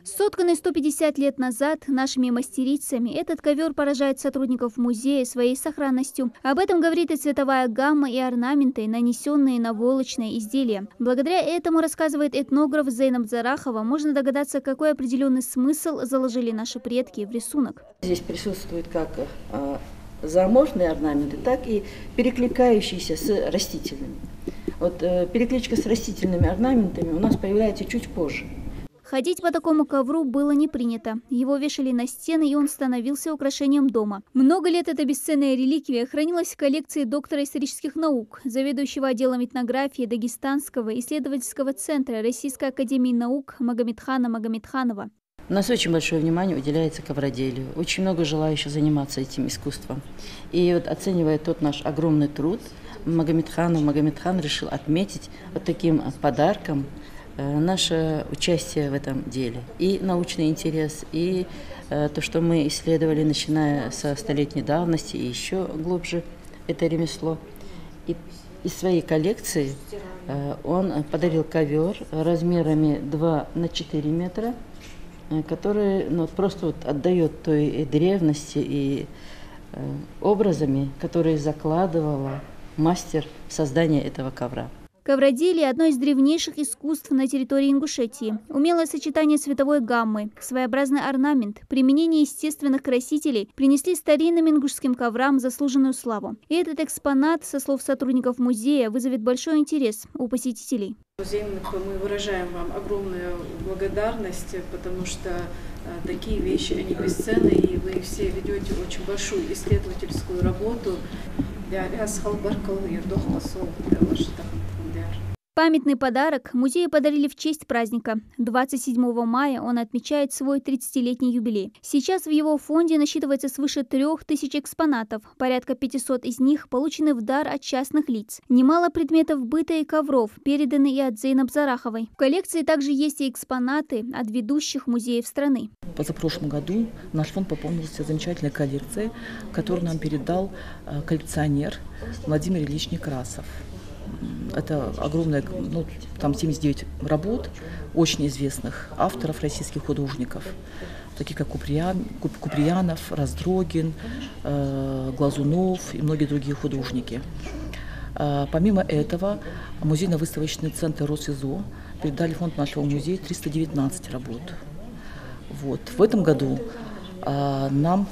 Сотканный 150 лет назад нашими мастерицами, этот ковер поражает сотрудников музея своей сохранностью. Об этом говорит и цветовая гамма, и орнаменты, нанесенные на войлочные изделия. Благодаря этому, рассказывает этнограф Зейнаб Зарахова, можно догадаться, какой определенный смысл заложили наши предки в рисунок. Здесь присутствуют как зооморфные орнаменты, так и перекликающиеся с растительными. Вот перекличка с растительными орнаментами у нас появляется чуть позже. Ходить по такому ковру было не принято. Его вешали на стены, и он становился украшением дома. Много лет эта бесценная реликвия хранилась в коллекции доктора исторических наук, заведующего отделом этнографии Дагестанского исследовательского центра Российской академии наук Магомедхана Магомедханова. У нас очень большое внимание уделяется ковроделию. Очень много желающих заниматься этим искусством. И вот оценивая тот наш огромный труд, Магомедхан решил отметить вот таким подарком наше участие в этом деле. И научный интерес, и то, что мы исследовали, начиная со столетней давности, и еще глубже это ремесло. И из своей коллекции он подарил ковер размерами 2 на 4 метра, который просто вот отдает той древности и образами, которые закладывала мастер создания этого ковра. Ковроделие – одно из древнейших искусств на территории Ингушетии. Умелое сочетание цветовой гаммы, своеобразный орнамент, применение естественных красителей принесли старинным ингушским коврам заслуженную славу. И этот экспонат, со слов сотрудников музея, вызовет большой интерес у посетителей. Мы выражаем вам огромную благодарность, потому что такие вещи, они бесценны, и вы все ведете очень большую исследовательскую работу. Памятный подарок музею подарили в честь праздника. 27 мая он отмечает свой 30-летний юбилей. Сейчас в его фонде насчитывается свыше 3000 экспонатов. Порядка 500 из них получены в дар от частных лиц. Немало предметов быта и ковров переданы и от Зейнаб Зараховой. В коллекции также есть и экспонаты от ведущих музеев страны. В позапрошлом году наш фонд пополнился замечательной коллекцией, которую нам передал коллекционер Владимир Ильич Некрасов. Это огромное, там 79 работ очень известных авторов, российских художников, таких как Куприянов, Раздрогин, Глазунов и многие другие художники. Помимо этого, музейно-выставочный центр Росизо передали в фонд нашего музея 319 работ. В этом году нам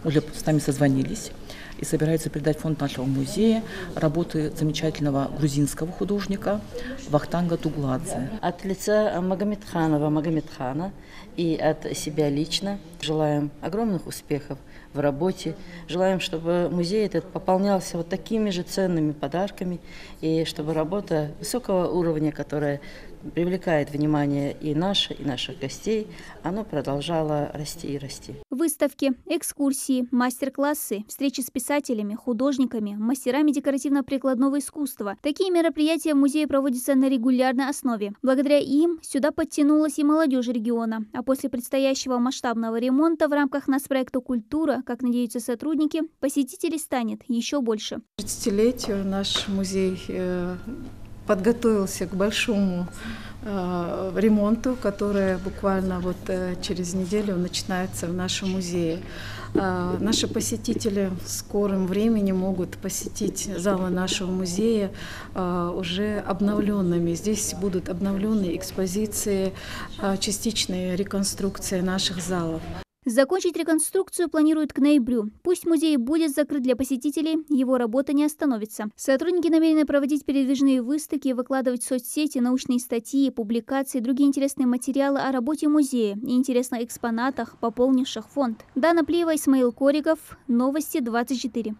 уже с нами созвонились и собираются передать в фонд нашего музея работы замечательного грузинского художника Вахтанга Тугладзе. От лица Магомедхана и от себя лично желаем огромных успехов в работе. Желаем, чтобы музей этот пополнялся вот такими же ценными подарками, и чтобы работа высокого уровня, которая привлекает внимание и наших гостей, она продолжала расти и расти. Выставки, экскурсии, мастер-классы, встречи с писателями, художниками, мастерами декоративно-прикладного искусства. Такие мероприятия в музее проводятся на регулярной основе. Благодаря им сюда подтянулась и молодежь региона. А после предстоящего масштабного ремонта в рамках нацпроекта «Культура», как надеются сотрудники, посетителей станет еще больше. К 30-летию наш музей подготовился к большому ремонту, который буквально через неделю начинается в нашем музее. Наши посетители в скором времени могут посетить залы нашего музея уже обновленными. Здесь будут обновленные экспозиции, частичные реконструкции наших залов. Закончить реконструкцию планируют к ноябрю. Пусть музей будет закрыт для посетителей, его работа не остановится. Сотрудники намерены проводить передвижные выставки, выкладывать в соцсети научные статьи, публикации, другие интересные материалы о работе музея и интересных экспонатах, пополнивших фонд. Дана Плиева, Исмаил Коригов, Новости 24.